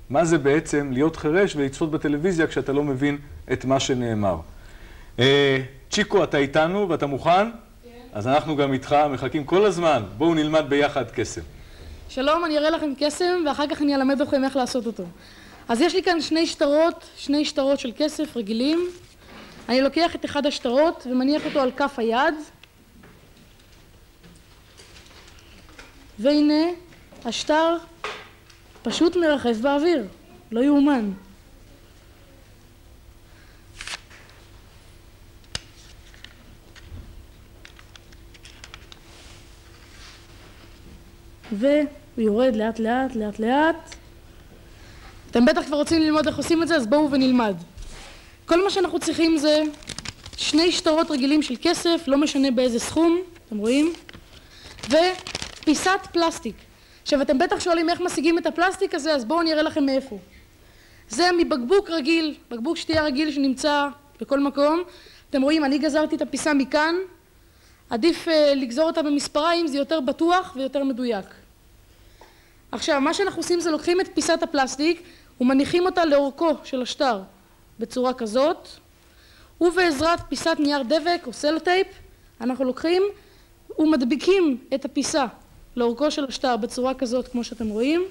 מה זה בעצם להיות חירש ולצפות בטלוויזיה כשאתה לא מבין את מה שנאמר. צ'יקו, אתה איתנו ואתה מוכן? כן. אז אנחנו גם איתך, מחכים כל הזמן. בואו נלמד ביחד קסם. שלום, אני אראה לכם קסם ואחר כך אני אלמד אתכם איך לעשות אותו. אז יש לי כאן שני שטרות של כסף רגילים. אני לוקח את אחד השטרות ומניח אותו על כף היד. והנה, השטר פשוט מרחף באוויר, לא יאומן. והוא יורד לאט לאט, לאט לאט. אתם בטח כבר רוצים ללמוד איך עושים את זה, אז בואו ונלמד. כל מה שאנחנו צריכים זה שני שטרות רגילים של כסף, לא משנה באיזה סכום, אתם רואים? ופיסת פלסטיק. עכשיו אתם בטח שואלים איך משיגים את הפלסטיק הזה, אז בואו אני אראה לכם מאיפה. זה מבקבוק רגיל, בקבוק שתייה רגיל שנמצא בכל מקום. אתם רואים, אני גזרתי את הפיסה מכאן. עדיף לגזור אותה במספריים, זה יותר בטוח ויותר מדויק. עכשיו, מה שאנחנו עושים זה לוקחים את פיסת הפלסטיק ומניחים אותה לאורכו של השטר בצורה כזאת, ובעזרת פיסת נייר דבק או סלוטייפ, אנחנו לוקחים ומדביקים את הפיסה לאורכו של השטר בצורה כזאת כמו שאתם רואים.